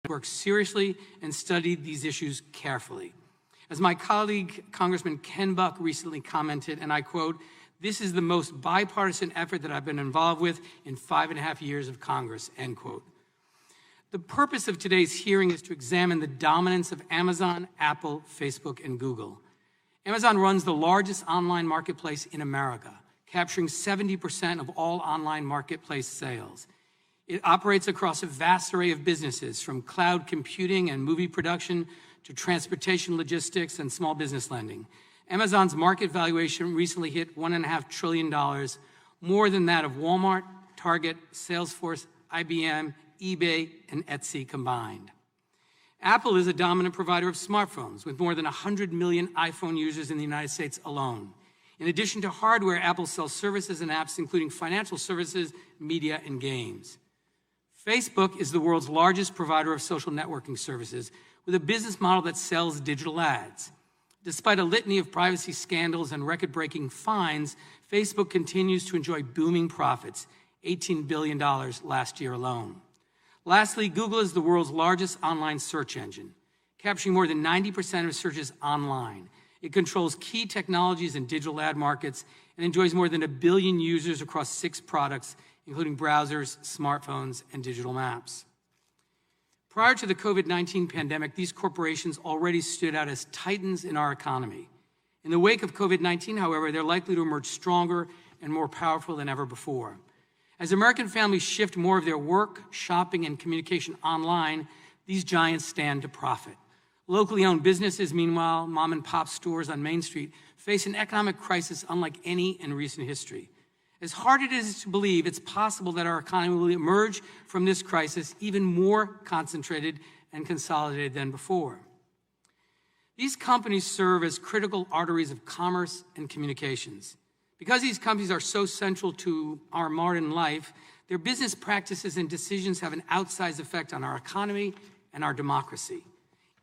worked seriously and studied these issues carefully. As my colleague, Congressman Ken Buck, recently commented, and I quote, "This is the most bipartisan effort that I've been involved with in 5.5 years of Congress," end quote. The purpose of today's hearing is to examine the dominance of Amazon, Apple, Facebook, and Google. Amazon runs the largest online marketplace in America, capturing 70% of all online marketplace sales. It operates across a vast array of businesses, from cloud computing and movie production to transportation logistics and small business lending. Amazon's market valuation recently hit $1.5 trillion, more than that of Walmart, Target, Salesforce, IBM, eBay, and Etsy combined. Apple is a dominant provider of smartphones, with more than 100 million iPhone users in the United States alone. In addition to hardware, Apple sells services and apps, including financial services, media, and games. Facebook is the world's largest provider of social networking services, with a business model that sells digital ads. Despite a litany of privacy scandals and record-breaking fines, Facebook continues to enjoy booming profits, $18 billion last year alone. Lastly, Google is the world's largest online search engine, capturing more than 90% of searches online. It controls key technologies and digital ad markets and enjoys more than 1 billion users across 6 products, including browsers, smartphones, and digital maps. Prior to the COVID-19 pandemic, these corporations already stood out as titans in our economy. In the wake of COVID-19, however, they're likely to emerge stronger and more powerful than ever before. As American families shift more of their work, shopping, and communication online, these giants stand to profit. Locally owned businesses, meanwhile, mom-and-pop stores on Main Street, face an economic crisis unlike any in recent history. As hard it is to believe, it's possible that our economy will emerge from this crisis even more concentrated and consolidated than before. These companies serve as critical arteries of commerce and communications. Because these companies are so central to our modern life, their business practices and decisions have an outsized effect on our economy and our democracy.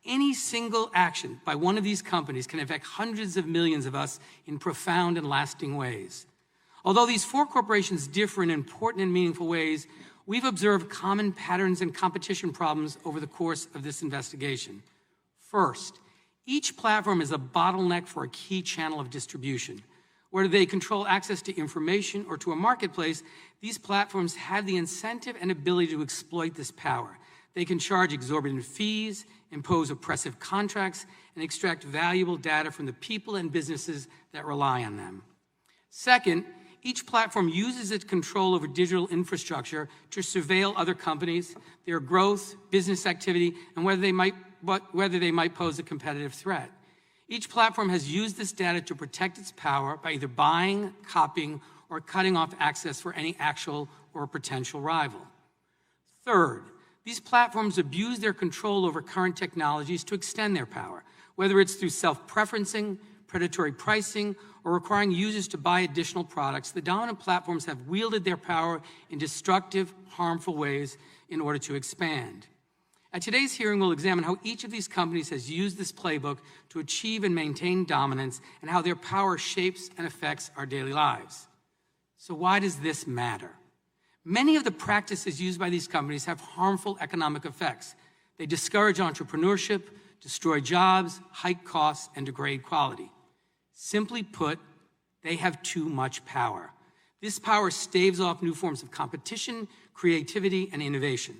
Any single action by one of these companies can affect hundreds of millions of us in profound and lasting ways. Although these 4 corporations differ in important and meaningful ways, we've observed common patterns and competition problems over the course of this investigation. First, each platform is a bottleneck for a key channel of distribution. Whether they control access to information or to a marketplace, these platforms have the incentive and ability to exploit this power. They can charge exorbitant fees, impose oppressive contracts, and extract valuable data from the people and businesses that rely on them. Second, each platform uses its control over digital infrastructure to surveil other companies, their growth, business activity, and whether they might pose a competitive threat. Each platform has used this data to protect its power by either buying, copying, or cutting off access for any actual or potential rival. Third, these platforms abuse their control over current technologies to extend their power, whether it's through self-preferencing, predatory pricing, or requiring users to buy additional products. The dominant platforms have wielded their power in destructive, harmful ways in order to expand. At today's hearing, we'll examine how each of these companies has used this playbook to achieve and maintain dominance, and how their power shapes and affects our daily lives. So why does this matter? Many of the practices used by these companies have harmful economic effects. They discourage entrepreneurship, destroy jobs, hike costs, and degrade quality. Simply put, they have too much power. This power staves off new forms of competition, creativity, and innovation.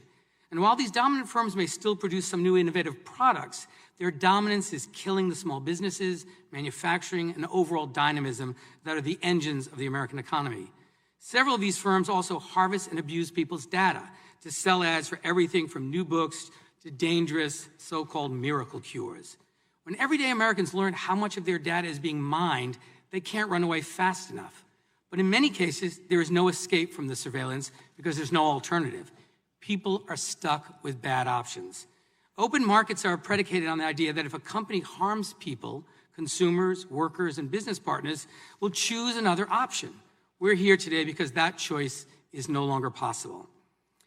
And while these dominant firms may still produce some new innovative products, their dominance is killing the small businesses, manufacturing, and overall dynamism that are the engines of the American economy. Several of these firms also harvest and abuse people's data to sell ads for everything from new books to dangerous so-called miracle cures. When everyday Americans learn how much of their data is being mined, they can't run away fast enough. But in many cases, there is no escape from the surveillance because there's no alternative. People are stuck with bad options. Open markets are predicated on the idea that if a company harms people, consumers, workers, and business partners will choose another option. We're here today because that choice is no longer possible.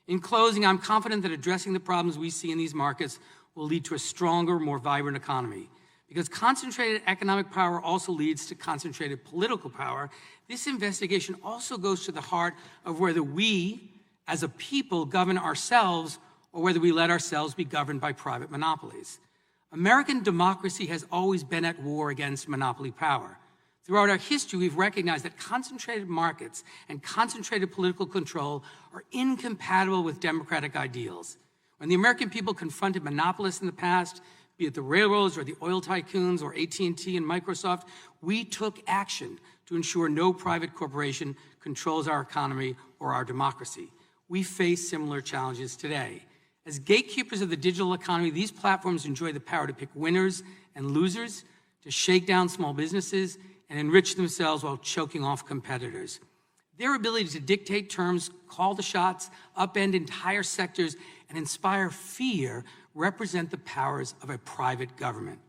In closing, I'm confident that addressing the problems we see in these markets will lead to a stronger, more vibrant economy. Because concentrated economic power also leads to concentrated political power, this investigation also goes to the heart of whether we, as a people, govern ourselves or whether we let ourselves be governed by private monopolies. American democracy has always been at war against monopoly power. Throughout our history, we've recognized that concentrated markets and concentrated political control are incompatible with democratic ideals. When the American people confronted monopolists in the past, be it the railroads or the oil tycoons or AT&T and Microsoft, we took action to ensure no private corporation controls our economy or our democracy. We face similar challenges today. As gatekeepers of the digital economy, these platforms enjoy the power to pick winners and losers, to shake down small businesses, and enrich themselves while choking off competitors. Their ability to dictate terms, call the shots, upend entire sectors, and inspire fear represent the powers of a private government.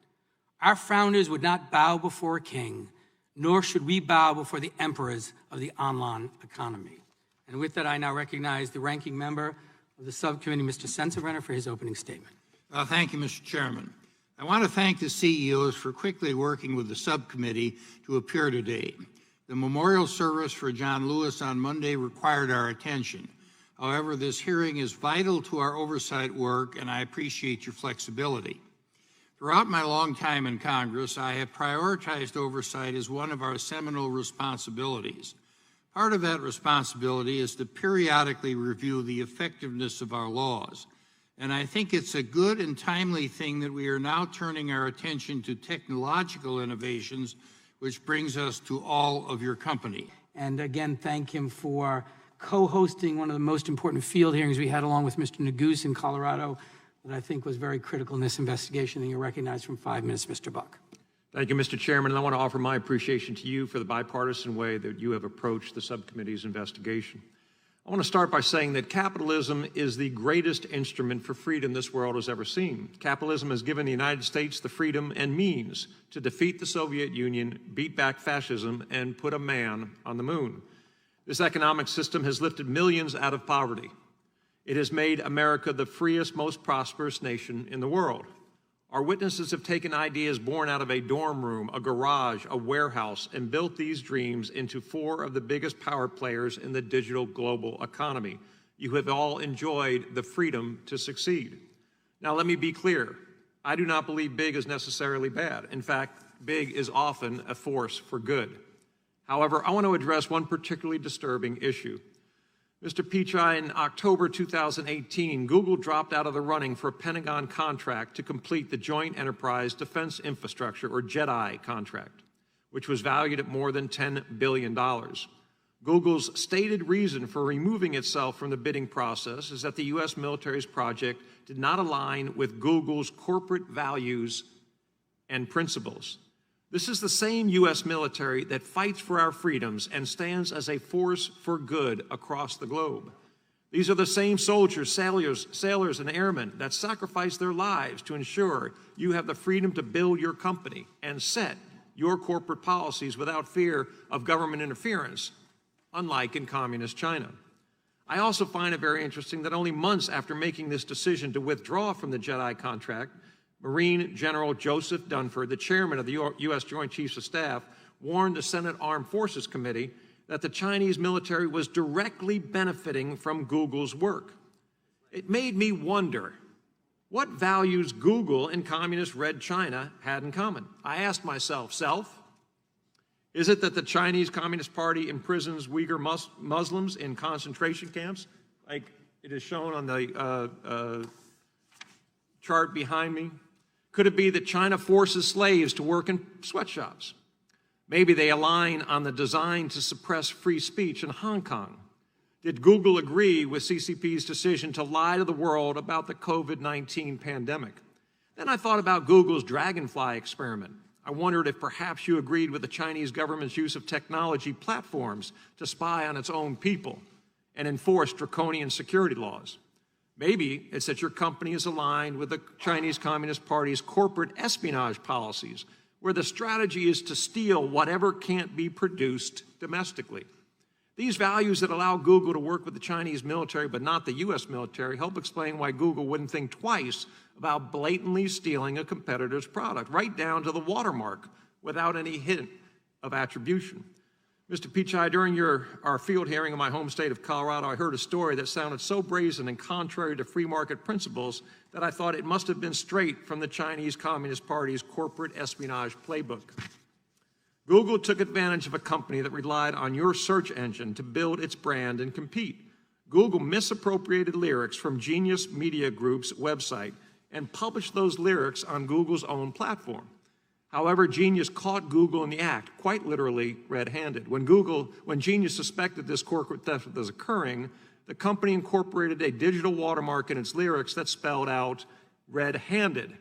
Our founders would not bow before a king, nor should we bow before the emperors of the online economy. And with that, I now recognize the ranking member of the subcommittee, Mr. Sensenbrenner, for his opening statement. Thank you, Mr. Chairman. I want to thank the CEOs for quickly working with the subcommittee to appear today. The memorial service for John Lewis on Monday required our attention. However, this hearing is vital to our oversight work, and I appreciate your flexibility. Throughout my long time in Congress, I have prioritized oversight as one of our seminal responsibilities. Part of that responsibility is to periodically review the effectiveness of our laws. And I think it's a good and timely thing that we are now turning our attention to technological innovations, which brings us to all of your company. And again, thank him for co-hosting one of the most important field hearings we had along with Mr. Neguse in Colorado that I think was very critical in this investigation. And you're recognized from 5 minutes, Mr. Buck. Thank you, Mr. Chairman, and I want to offer my appreciation to you for the bipartisan way that you have approached the subcommittee's investigation. I want to start by saying that capitalism is the greatest instrument for freedom this world has ever seen. Capitalism has given the United States the freedom and means to defeat the Soviet Union, beat back fascism, and put a man on the moon. This economic system has lifted millions out of poverty. It has made America the freest, most prosperous nation in the world. Our witnesses have taken ideas born out of a dorm room, a garage, a warehouse, and built these dreams into 4 of the biggest power players in the digital global economy. You have all enjoyed the freedom to succeed. Now, let me be clear. I do not believe big is necessarily bad. In fact, big is often a force for good. However, I want to address one particularly disturbing issue. Mr. Pichai, in October 2018, Google dropped out of the running for a Pentagon contract to complete the Joint Enterprise Defense Infrastructure, or JEDI contract, which was valued at more than $10 billion. Google's stated reason for removing itself from the bidding process is that the U.S. military's project did not align with Google's corporate values and principles. This is the same U.S. military that fights for our freedoms and stands as a force for good across the globe. These are the same soldiers, sailors, and airmen that sacrifice their lives to ensure you have the freedom to build your company and set your corporate policies without fear of government interference, unlike in communist China. I also find it very interesting that only months after making this decision to withdraw from the JEDI contract, Marine General Joseph Dunford, the chairman of the U.S. Joint Chiefs of Staff, warned the Senate Armed Forces Committee that the Chinese military was directly benefiting from Google's work. It made me wonder what values Google and communist Red China had in common. I asked myself, is it that the Chinese Communist Party imprisons Uyghur Muslims in concentration camps, like it is shown on the chart behind me? Could it be that China forces slaves to work in sweatshops? Maybe they align on the design to suppress free speech in Hong Kong. Did Google agree with CCP's decision to lie to the world about the COVID-19 pandemic? Then I thought about Google's Dragonfly experiment. I wondered if perhaps you agreed with the Chinese government's use of technology platforms to spy on its own people and enforce draconian security laws. Maybe it's that your company is aligned with the Chinese Communist Party's corporate espionage policies, where the strategy is to steal whatever can't be produced domestically. These values that allow Google to work with the Chinese military but not the U.S. military help explain why Google wouldn't think twice about blatantly stealing a competitor's product, right down to the watermark, without any hint of attribution. Mr. Pichai, during our field hearing in my home state of Colorado, I heard a story that sounded so brazen and contrary to free market principles that I thought it must have been straight from the Chinese Communist Party's corporate espionage playbook. Google took advantage of a company that relied on your search engine to build its brand and compete. Google misappropriated lyrics from Genius Media Group's website and published those lyrics on Google's own platform. However, Genius caught Google in the act, quite literally red-handed. When Genius suspected this corporate theft was occurring, the company incorporated a digital watermark in its lyrics that spelled out red-handed.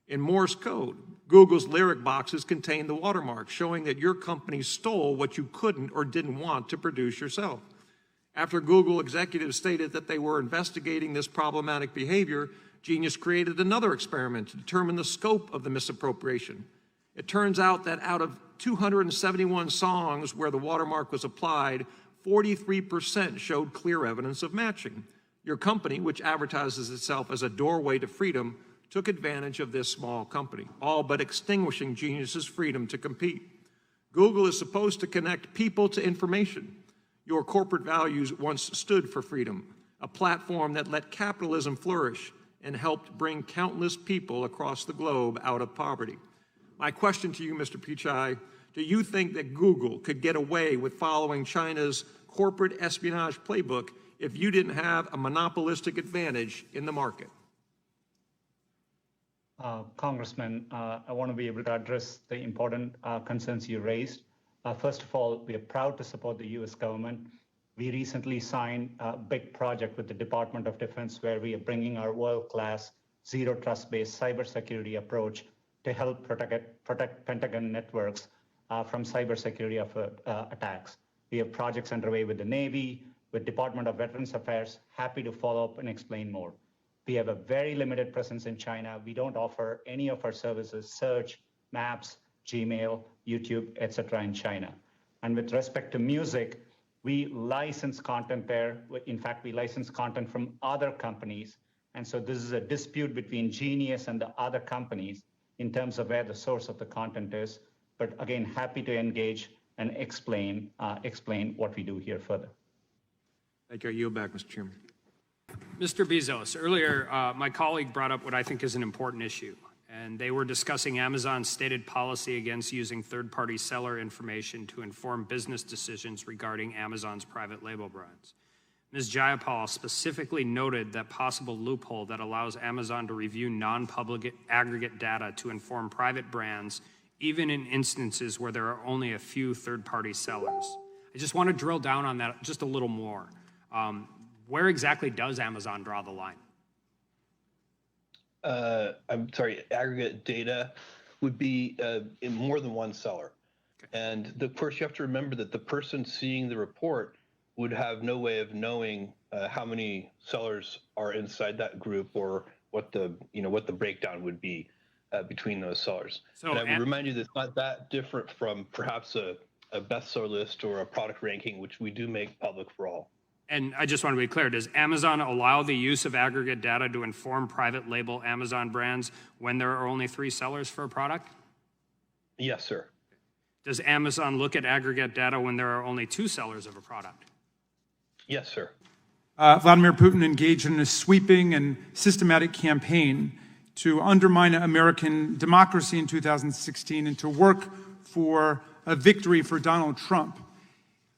In Morse code, Google's lyric boxes contained the watermark, showing that your company stole what you couldn't or didn't want to produce yourself. After Google executives stated that they were investigating this problematic behavior, Genius created another experiment to determine the scope of the misappropriation. It turns out that out of 271 songs where the watermark was applied, 43% showed clear evidence of matching. Your company, which advertises itself as a doorway to freedom, took advantage of this small company, all but extinguishing Genius's freedom to compete. Google is supposed to connect people to information. Your corporate values once stood for freedom, a platform that let capitalism flourish and helped bring countless people across the globe out of poverty. My question to you, Mr. Pichai, do you think that Google could get away with following China's corporate espionage playbook if you didn't have a monopolistic advantage in the market? Congressman, I want to be able to address the important concerns you raised. First of all, we are proud to support the U.S. government. We recently signed a big project with the Department of Defense where we are bringing our world-class zero trust-based cybersecurity approach to help protect Pentagon networks from cybersecurity attacks. We have projects underway with the Navy, with Department of Veterans Affairs. Happy to follow up and explain more. We have a very limited presence in China. We don't offer any of our services, search, maps, Gmail, YouTube, etc. in China. And with respect to music, we license content there. In fact, we license content from other companies. And so this is a dispute between Genius and the other companies in terms of where the source of the content is. But again, happy to engage and explain what we do here further. Thank you. I yield back, Mr. Chairman. Mr. Bezos, earlier my colleague brought up what I think is an important issue, and they were discussing Amazon's stated policy against using third-party seller information to inform business decisions regarding Amazon's private label brands. Ms. Jayapal specifically noted that possible loophole that allows Amazon to review non-public aggregate data to inform private brands, even in instances where there are only a few third-party sellers. I just want to drill down on that just a little more. Where exactly does Amazon draw the line? I'm sorry, aggregate data would be in more than one seller. Okay. And of course, you have to remember that the person seeing the report would have no way of knowing how many sellers are inside that group or what the breakdown would be between those sellers. So, and I would remind you that it's not that different from perhaps a bestseller list or a product ranking, which we do make public for all. And I just want to be clear, does Amazon allow the use of aggregate data to inform private label Amazon brands when there are only 3 sellers for a product? Yes, sir. Does Amazon look at aggregate data when there are only 2 sellers of a product? Yes, sir. Vladimir Putin engaged in a sweeping and systematic campaign to undermine American democracy in 2016 and to work for a victory for Donald Trump.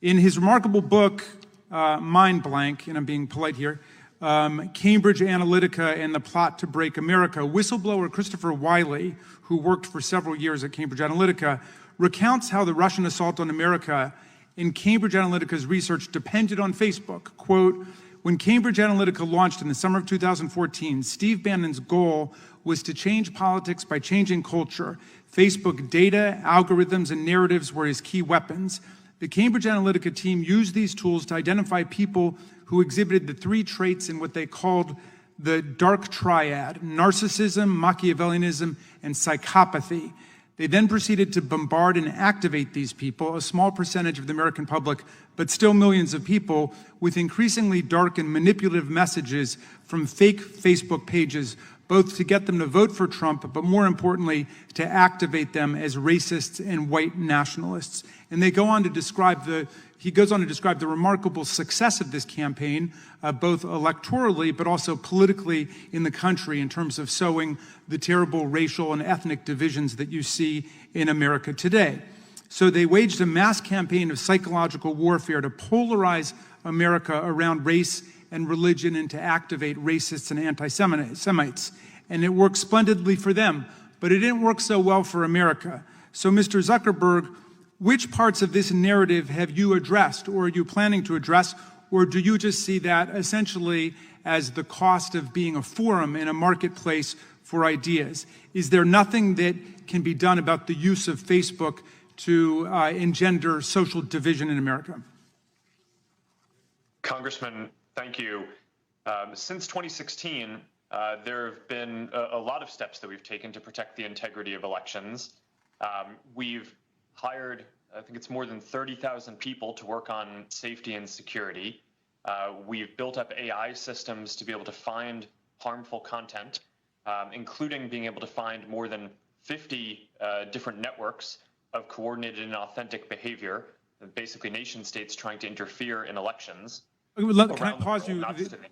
In his remarkable book, Mind Blank, and I'm being polite here, Cambridge Analytica and the Plot to Break America, whistleblower Christopher Wiley, who worked for several years at Cambridge Analytica, recounts how the Russian assault on America in Cambridge Analytica's research depended on Facebook. Quote, when Cambridge Analytica launched in the summer of 2014, Steve Bannon's goal was to change politics by changing culture. Facebook data, algorithms, and narratives were his key weapons. The Cambridge Analytica team used these tools to identify people who exhibited the 3 traits in what they called the dark triad: narcissism, Machiavellianism, and psychopathy. They then proceeded to bombard and activate these people, a small percentage of the American public, but still millions of people, with increasingly dark and manipulative messages from fake Facebook pages both to get them to vote for Trump, but more importantly, to activate them as racists and white nationalists. And he goes on to describe the remarkable success of this campaign, both electorally, but also politically in the country in terms of sowing the terrible racial and ethnic divisions that you see in America today. So they waged a mass campaign of psychological warfare to polarize America around race and religion and to activate racists and anti-Semites. And it worked splendidly for them, but it didn't work so well for America. So Mr. Zuckerberg, which parts of this narrative have you addressed, or are you planning to address, or do you just see that essentially as the cost of being a forum and a marketplace for ideas? Is there nothing that can be done about the use of Facebook to engender social division in America? Congressman, thank you. Since 2016, there have been a lot of steps that we've taken to protect the integrity of elections. We've hired, I think it's more than 30,000 people to work on safety and security. We've built up AI systems to be able to find harmful content, including being able to find more than 50 different networks of coordinated and authentic behavior, basically nation states trying to interfere in elections. Can I pause you?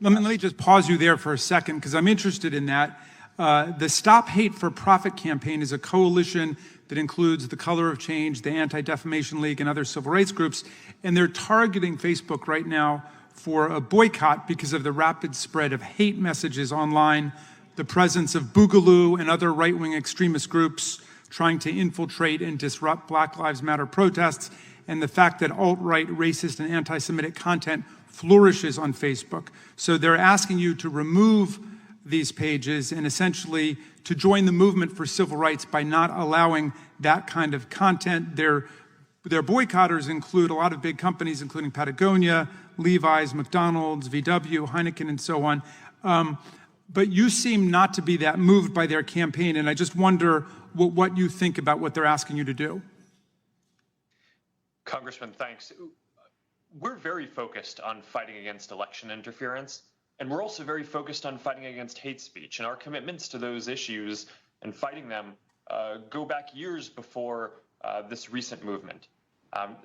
Let me just pause you there for a second, because I'm interested in that. The Stop Hate for Profit campaign is a coalition that includes the Color of Change, the Anti-Defamation League, and other civil rights groups, and they're targeting Facebook right now for a boycott because of the rapid spread of hate messages online, the presence of Boogaloo and other right-wing extremist groups trying to infiltrate and disrupt Black Lives Matter protests, and the fact that alt-right, racist, and anti-Semitic content flourishes on Facebook. So they're asking you to remove these pages and essentially to join the movement for civil rights by not allowing that kind of content. Their boycotters include a lot of big companies, including Patagonia, Levi's, McDonald's, VW, Heineken, and so on. But you seem not to be that moved by their campaign, and I just wonder what you think about what they're asking you to do. Congressman, thanks. We're very focused on fighting against election interference, and we're also very focused on fighting against hate speech. And our commitments to those issues and fighting them go back years before this recent movement.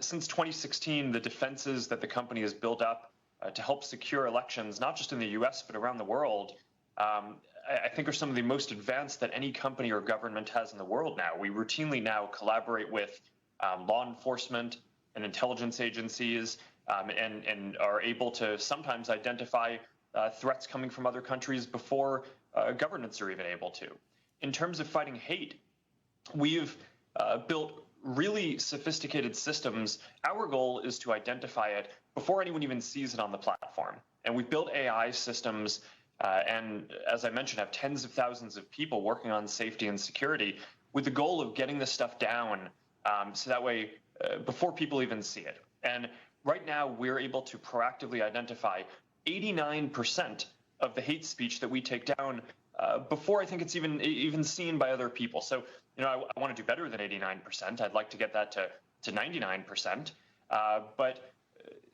Since 2016, the defenses that the company has built up to help secure elections, not just in the US, but around the world, I think are some of the most advanced that any company or government has in the world now. We routinely now collaborate with law enforcement and intelligence agencies and are able to sometimes identify threats coming from other countries before governments are even able to. In terms of fighting hate, we've built really sophisticated systems. Our goal is to identify it before anyone even sees it on the platform. And we've built AI systems and, as I mentioned, have tens of thousands of people working on safety and security with the goal of getting this stuff down so that way before people even see it. And right now, we're able to proactively identify 89% of the hate speech that we take down before I think it's even seen by other people. So, I want to do better than 89%. I'd like to get that to 99%. But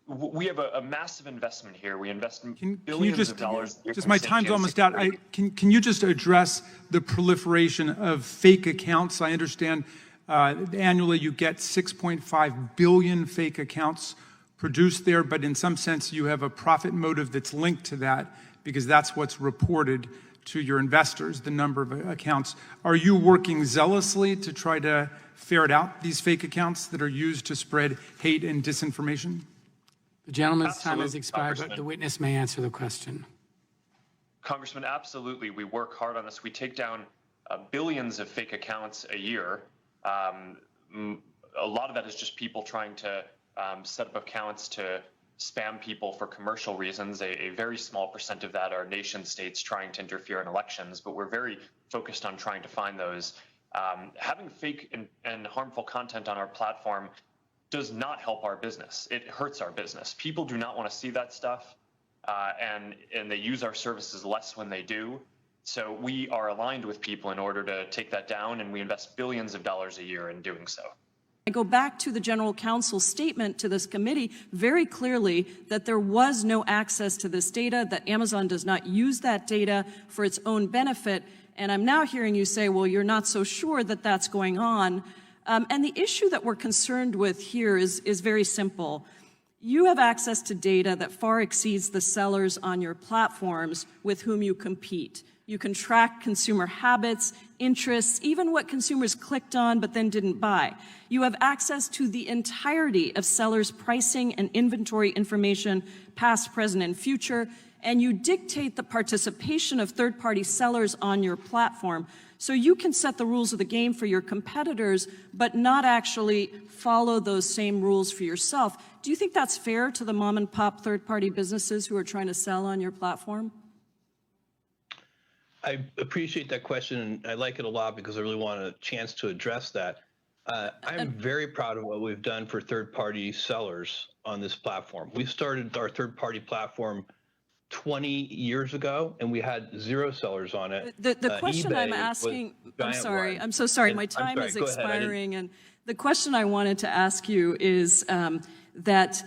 we have a massive investment here. We invest billions of dollars. Just my time's almost out. Can you just address the proliferation of fake accounts? I understand annually you get 6.5 billion fake accounts produced there, but in some sense you have a profit motive that's linked to that because that's what's reported to your investors, the number of accounts. Are you working zealously to try to ferret out these fake accounts that are used to spread hate and disinformation? The gentleman's time has expired, but the witness may answer the question. Congressman, absolutely. We work hard on this. We take down billions of fake accounts a year. A lot of that is just people trying to set up accounts to spam people for commercial reasons. A very small percent of that are nation states trying to interfere in elections, but we're very focused on trying to find those. Having fake and harmful content on our platform does not help our business. It hurts our business. People do not want to see that stuff, and they use our services less when they do. So we are aligned with people in order to take that down, and we invest billions of dollars a year in doing so. I go back to the general counsel's statement to this committee very clearly that there was no access to this data, that Amazon does not use that data for its own benefit. And I'm now hearing you say, well, you're not so sure that that's going on. And the issue that we're concerned with here is very simple. You have access to data that far exceeds the sellers on your platforms with whom you compete. You can track consumer habits, interests, even what consumers clicked on but then didn't buy. You have access to the entirety of sellers' pricing and inventory information, past, present, and future, and you dictate the participation of third-party sellers on your platform. So you can set the rules of the game for your competitors, but not actually follow those same rules for yourself. Do you think that's fair to the mom-and-pop third-party businesses who are trying to sell on your platform? I appreciate that question, and I like it a lot because I really want a chance to address that. I'm very proud of what we've done for third-party sellers on this platform. We started our third-party platform 20 years ago, and we had 0 sellers on it. The question I'm asking, I'm so sorry, my time is expiring, and the question I wanted to ask you is that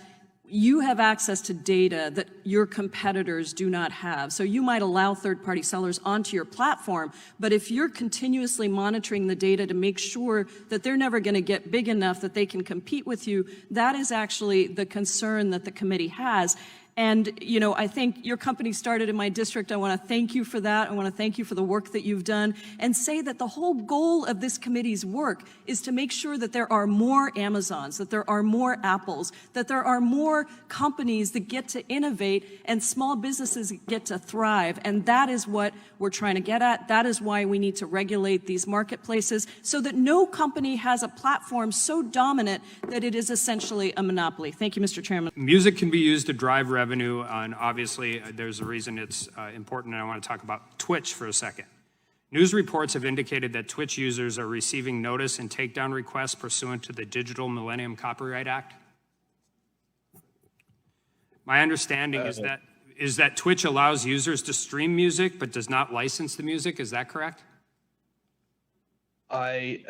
you have access to data that your competitors do not have. So you might allow third-party sellers onto your platform, but if you're continuously monitoring the data to make sure that they're never going to get big enough that they can compete with you, that is actually the concern that the committee has. And, you know, I think your company started in my district. I want to thank you for that. I want to thank you for the work that you've done and say that the whole goal of this committee's work is to make sure that there are more Amazons, that there are more Apples, that there are more companies that get to innovate and small businesses get to thrive. And that is what we're trying to get at. That is why we need to regulate these marketplaces so that no company has a platform so dominant that it is essentially a monopoly. Thank you, Mr. Chairman. Music can be used to drive revenue, and obviously there's a reason it's important, and I want to talk about Twitch for a second. News reports have indicated that Twitch users are receiving notice and takedown requests pursuant to the Digital Millennium Copyright Act. My understanding is that Twitch allows users to stream music but does not license the music. Is that correct? I'm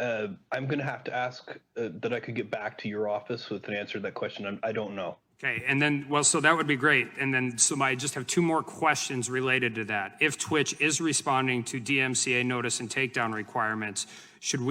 going to have to ask that I could get back to your office with an answer to that question. I don't know. Okay, and then, well, so that would be great. And then, so I just have 2 more questions related to that. If Twitch is responding to DMCA notice and takedown requirements, should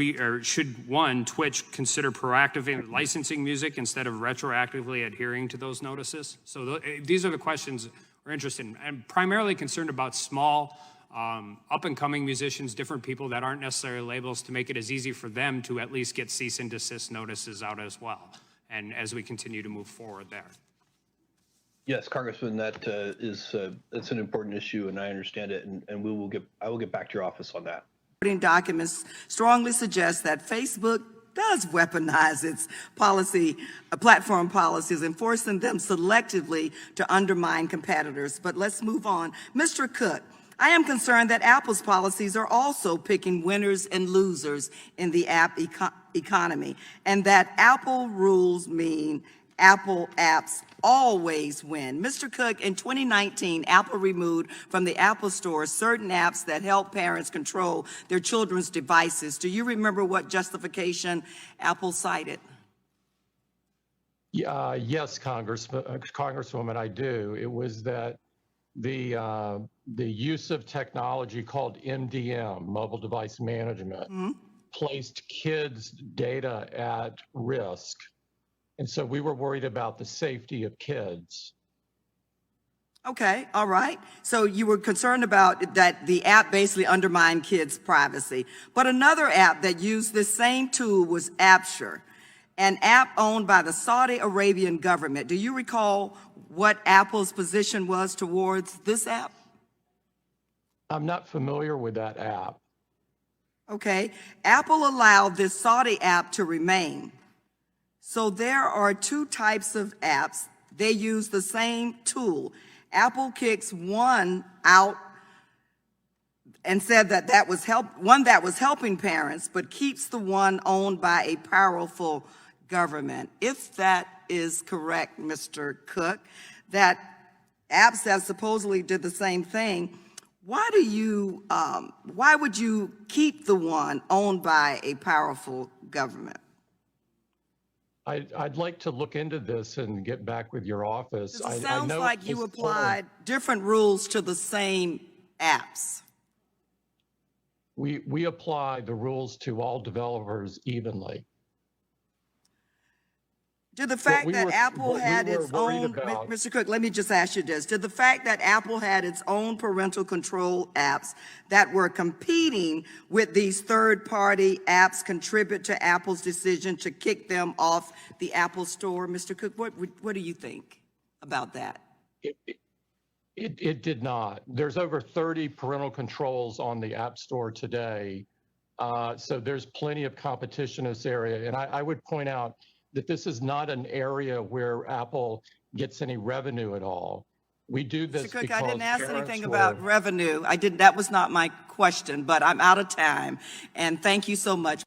Twitch consider proactively licensing music instead of retroactively adhering to those notices? So these are the questions we're interested in. I'm primarily concerned about small, up-and-coming musicians, different people that aren't necessarily labels, to make it as easy for them to at least get cease and desist notices out as well. And as we continue to move forward there. Yes, Congressman, that's an important issue, and I understand it, and I will get back to your office on that. Documents strongly suggest that Facebook does weaponize its platform policies, enforcing them selectively to undermine competitors. But let's move on. Mr. Cook, I am concerned that Apple's policies are also picking winners and losers in the app economy, and that Apple rules mean Apple apps always win. Mr. Cook, in 2019, Apple removed from the Apple Store certain apps that help parents control their children's devices. Do you remember what justification Apple cited? Yes, Congresswoman, I do. It was that the use of technology called MDM, mobile device management, placed kids' data at risk. And so we were worried about the safety of kids. Okay, all right. So you were concerned about that the app basically undermined kids' privacy. But another app that used this same tool was Apture, an app owned by the Saudi Arabian government. Do you recall what Apple's position was towards this app? I'm not familiar with that app. Okay, Apple allowed this Saudi app to remain. So there are 2 types of apps. They use the same tool. Apple kicks one out and said that that was one that was helping parents, but keeps the one owned by a powerful government. If that is correct, Mr. Cook, that apps that supposedly did the same thing, why would you keep the one owned by a powerful government? I'd like to look into this and get back with your office. It I sounds know like you applied different rules to the same apps. we apply the rules to all developers evenly. Did the fact that Apple had its own, about, Mr. Cook, let me just ask you this. Did the fact that Apple had its own parental control apps that were competing with these third-party apps contribute to Apple's decision to kick them off the Apple Store? Mr. Cook, what do you think about that? It did not. There's over 30 parental controls on the App Store today. So there's plenty of competition in this area. And I would point out that this is not an area where Apple gets any revenue at all. We do this Mr. Cook, because I didn't ask anything about revenue. That was not my question, but I'm out of time. And thank you so much.